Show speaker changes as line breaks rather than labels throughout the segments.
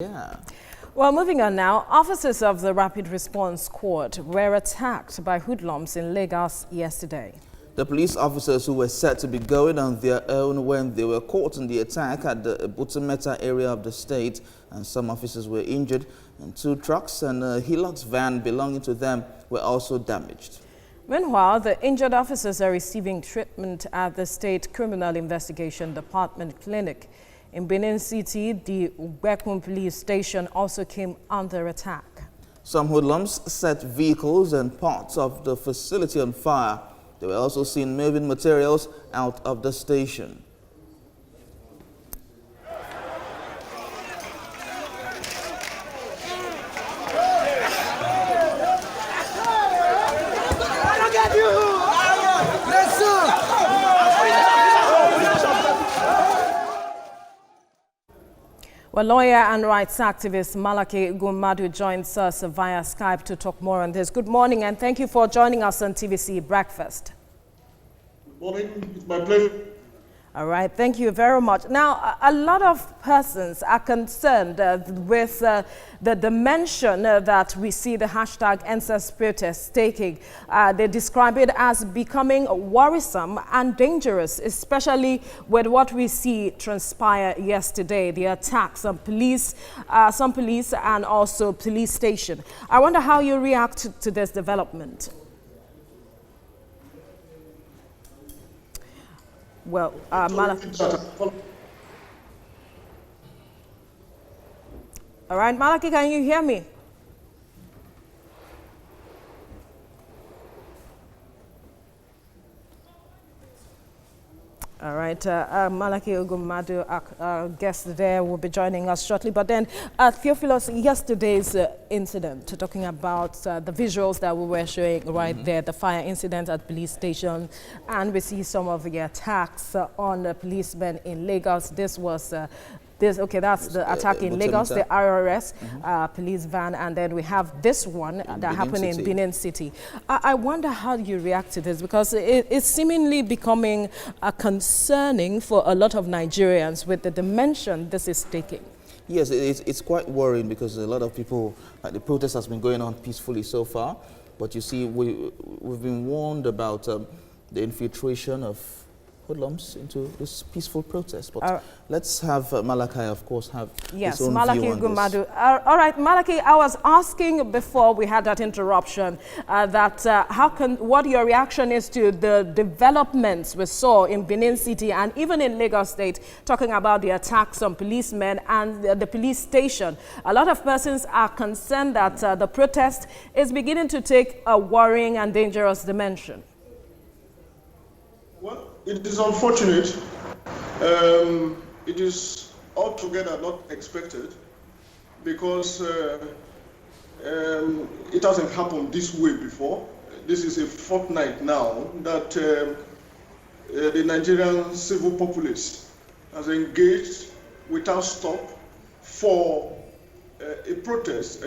Yeah.
Well, moving on now, officers of the Rapid Response Squad were attacked by hoodlums in Lagos yesterday.
The police officers who were said to be going on their own when they were caught in the attack at the Butameta area of the state, and some officers were injured, and 2 trucks and a Hilux van belonging to them were also damaged. Meanwhile,
the injured officers are receiving treatment at the State Criminal Investigation Department Clinic. In Benin City, the Ubekun police station also came under attack.
Some hoodlums set vehicles and parts of the facility on fire. They were also seen moving materials out of the station.
Well, lawyer and rights activist Malaki Gumadu joins us via Skype to talk more on this. Good morning, and thank you for joining us on TVC Breakfast.
Good morning. It's my pleasure.
All right, thank you very much. Now, a lot of persons are concerned with the dimension that we see the hashtag #EndSARS protest taking. They describe it as becoming worrisome and dangerous, especially with what we see transpire yesterday, the attacks on some police and also police station. I wonder how you react to this development. Well, Malaki. All right, Malaki, can you hear me? All right, Malaki Gumadu, our guest there, will be joining us shortly. But then, Theophilus, yesterday's incident, talking about the visuals that we were showing right there, the fire incident at police station, and we see some of the attacks on the policemen in Lagos. This was that's the attack in Lagos, the RRS police van, and then we have this one that happened in Benin City. I wonder how you react to this, because it's seemingly becoming concerning for a lot of Nigerians with the dimension this is taking.
Yes, it's quite worrying, because a lot of people, the protest has been going on peacefully so far, but you see, we've been warned about the infiltration of hoodlums into this peaceful protest. But let's have Malaki, of course, have his own view on
Gumadu. All right, Malaki, I was asking before we had that interruption what your reaction is to the developments we saw in Benin City and even in Lagos State, talking about the attacks on policemen and the police station. A lot of persons are concerned that the protest is beginning to take a worrying and dangerous dimension.
Well, it is unfortunate. It is altogether not expected, because it hasn't happened this way before. This is a fortnight now that the Nigerian civil populace has engaged without stop for a protest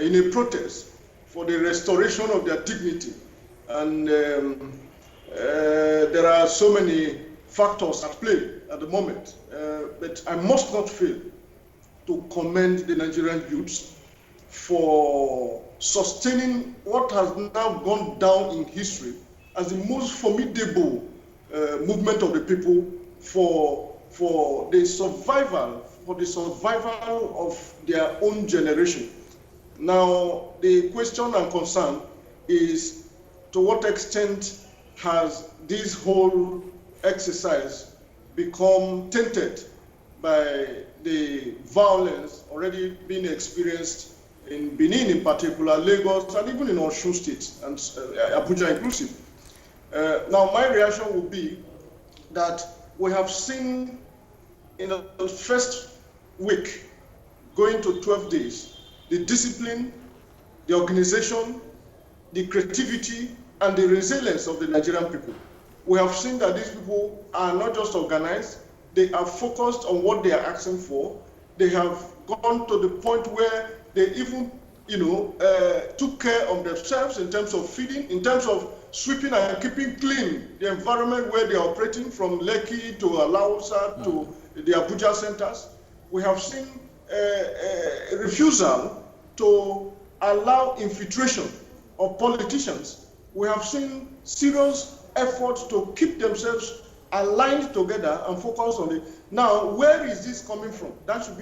for the restoration of their dignity. And there are so many factors at play at the moment, but I must not fail to commend the Nigerian youths for sustaining what has now gone down in history as the most formidable movement of the people for the survival of their own generation. Now, the question and concern is, to what extent has this whole exercise become tainted by the violence already being experienced in Benin in particular, Lagos, and even in Osun State, and Abuja inclusive. Now, my reaction would be that we have seen in the first week, going to 12 days, the discipline, the organization, the creativity, and the resilience of the Nigerian people. We have seen that these people are not just organized, they are focused on what they are asking for. They have gone to the point where they even, took care of themselves in terms of feeding, in terms of sweeping and keeping clean the environment where they are operating, from Lekki to Alausa to the Abuja centers. We have seen a refusal to allow infiltration of politicians. We have seen serious efforts to keep themselves aligned together and focus on it. Now, where is this coming from? That should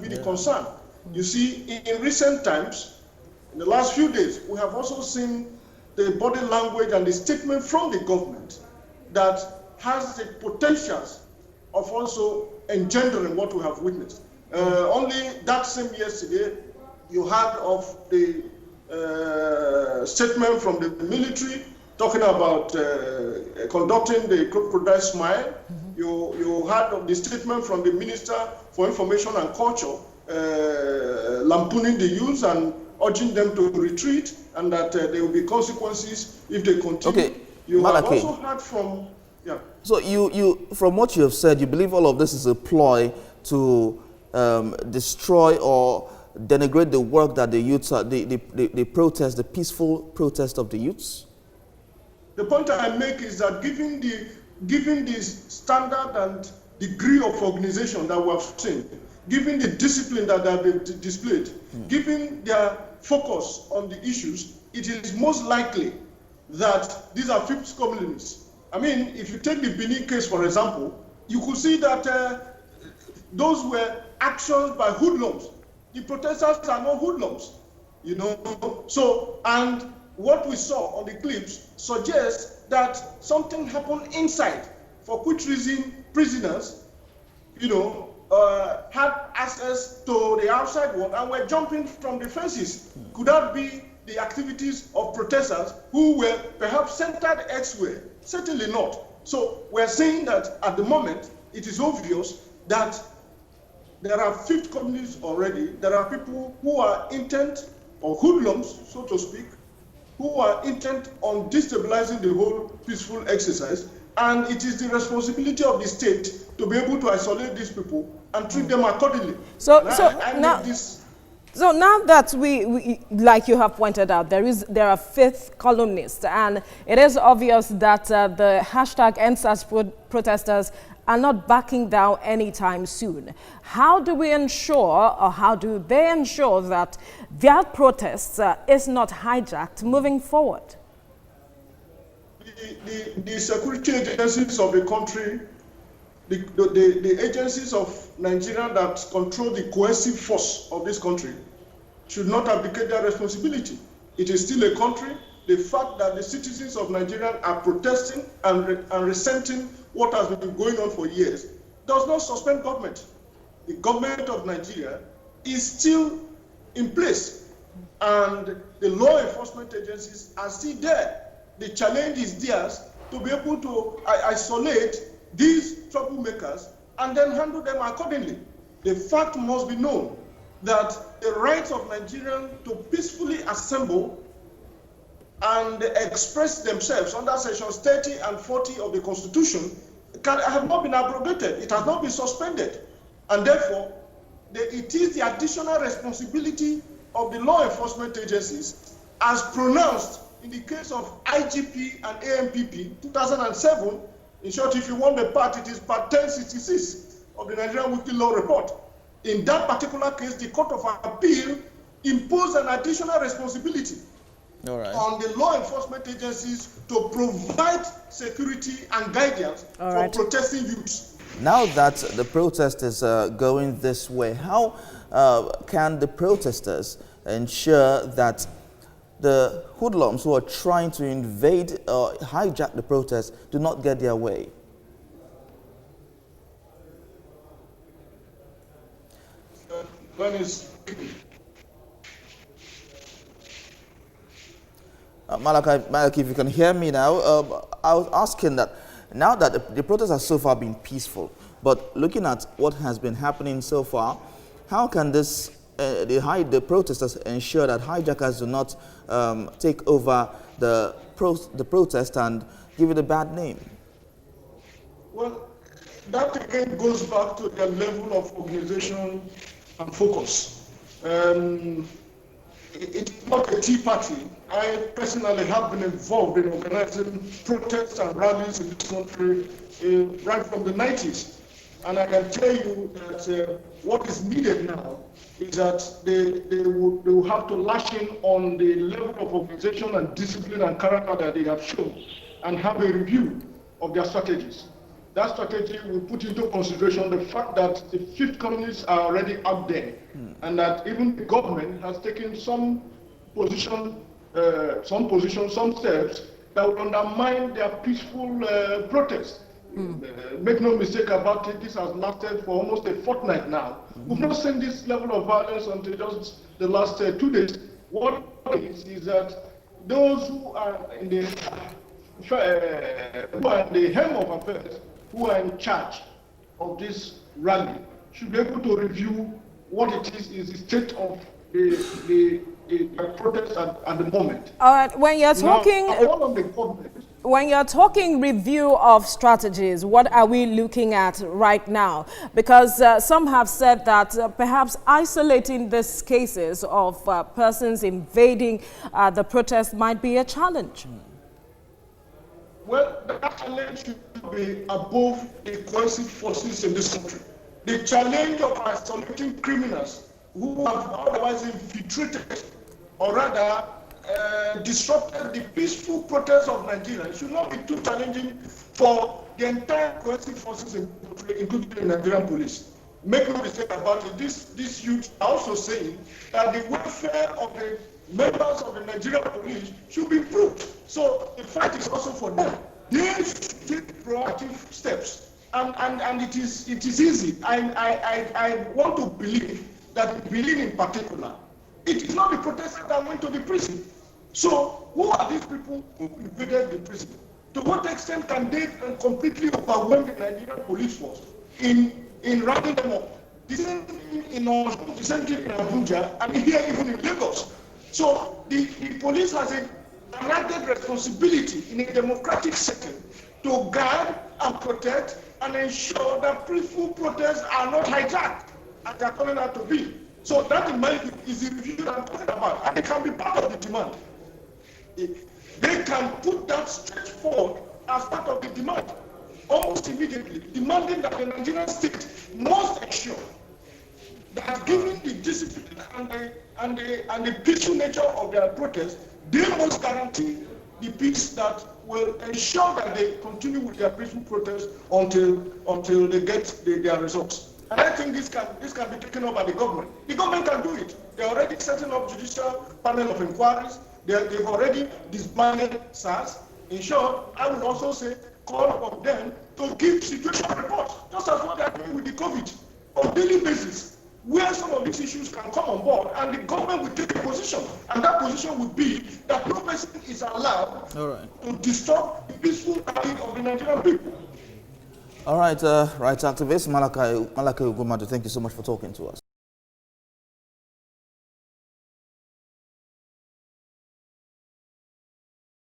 be the concern. You see, in recent times, in the last few days, we have also seen the body language and the statement from the government that has the potentials of also engendering what we have witnessed. Only that same yesterday, you heard of the statement from the military talking about conducting the crocodile smile. You heard of the statement from the Minister for Information and Culture lampooning the youth and urging them to retreat, and that there will be consequences if they continue.
Okay,
you
Malachi.
have also heard from, yeah.
So you, from what you have said, you believe all of this is a ploy to destroy or denigrate the work that the youths are, the protest, the peaceful protest of the youths?
The point I make is that given the standard and degree of organization that we have seen, given the discipline that they have displayed, given their focus on the issues, it is most likely that these are fifth communists. I mean, if you take the Benin case, for example, you could see that those were actions by hoodlums. The protesters are not hoodlums, you know. So, and what we saw on the clips suggests that something happened inside, for which reason prisoners, you know, had access to the outside world and were jumping from the fences. Could that be the activities of protesters who were perhaps centered elsewhere? Certainly not. So we're saying that at the moment, it is obvious that there are fifth communities already. There are people who are intent, or hoodlums, so to speak, who are intent on destabilizing the whole peaceful exercise. And it is the responsibility of the state to be able to isolate these people and treat them accordingly.
So now that we, like you have pointed out, there are fifth columnists, and it is obvious that the hashtag EndSARS protesters are not backing down anytime soon. How do we ensure, or how do they ensure that their protests is not hijacked moving forward?
The security agencies of the country, the agencies of Nigeria that control the coercive force of this country should not abdicate their responsibility. It is still a country. The fact that the citizens of Nigeria are protesting and resenting what has been going on for years does not suspend government. The government of Nigeria is still in place, and the law enforcement agencies are still there. The challenge is theirs to be able to isolate these troublemakers and then handle them accordingly. The fact must be known that the rights of Nigerians to peacefully assemble and express themselves under sections 30 and 40 of the Constitution have not been abrogated. It has not been suspended. And therefore, it is the additional responsibility of the law enforcement agencies, as pronounced in the case of IGP and AMPP 2007. In short, if you want the part, it is part 1066 of the Nigerian Weekly Law Report. In that particular case, the Court of Appeal imposed an additional responsibility on the law enforcement agencies to provide security and guidance for protesting youths.
Now that the protest is going this way, how can the protesters ensure that the hoodlums who are trying to invade or hijack the protest do not get their way? Malachi, if you can hear me now, I was asking that now that the protests have so far been peaceful, but looking at what has been happening so far, how can this the protesters ensure that hijackers do not take over the protest and give it a bad name?
Well, that again goes back to the level of organization and focus. It's not a tea party. I personally have been involved in organizing protests and rallies in this country right from the 90s. And I can tell you that what is needed now is that they will have to lash in on the level of organization and discipline and character that they have shown and have a review of their strategies. That strategy will put into consideration the fact that the fifth colonies are already out there and that even the government has taken some steps that will undermine their peaceful protest. Make no mistake about it, this has lasted for almost a fortnight now. We've not seen this level of violence until just the last 2 days. What is that those who are in the helm of affairs, who are in charge of this rally, should be able to review what it is the state of the protest at the moment.
All right, when you're talking...
Now, all of the government,
when you're talking review of strategies, what are we looking at right now? Because some have said that perhaps isolating these cases of persons invading the protest might be a challenge.
Well, that challenge should be above the coercive forces in this country. The challenge of isolating criminals who have otherwise infiltrated or rather disrupted the peaceful protests of Nigeria should not be too challenging for the entire coercive forces, including the Nigerian police. Make no mistake about it, these youths are also saying that the welfare of the members of the Nigerian police should be improved. So the fight is also for them. They should take proactive steps. And it is easy. I want to believe that in Berlin in particular, it is not the protesters that went to the prison. So who are these people who invaded the prison? To what extent can they completely overwhelm the Nigerian police force in rounding them up? The same thing in Osun, the same thing in Abuja, and here even in Lagos. So the police has an added responsibility in a democratic setting to guard and protect and ensure that peaceful protests are not hijacked as they are calling out to be. So that in my view is the review that I'm talking about, and it can be part of the demand. They can put that straight forward as part of the demand, almost immediately, demanding that the Nigerian state must ensure that given the discipline and the peaceful nature of their protest, they must guarantee the peace that will ensure that they continue with their peaceful protest until they get their results. And I think this can be taken up by the government. The government can do it. They're already setting up judicial panel of inquiries. They've already disbanded SARS. In short, I would also say call upon them to give situation reports, just as what they're doing with the COVID, on a daily basis, where some of these issues can come on board, and the government will take a position. And that position would be that no person is allowed to disturb the peaceful rally of the Nigerian people.
All right, rights activist Malachi Ugumadu, thank you so much for talking to us.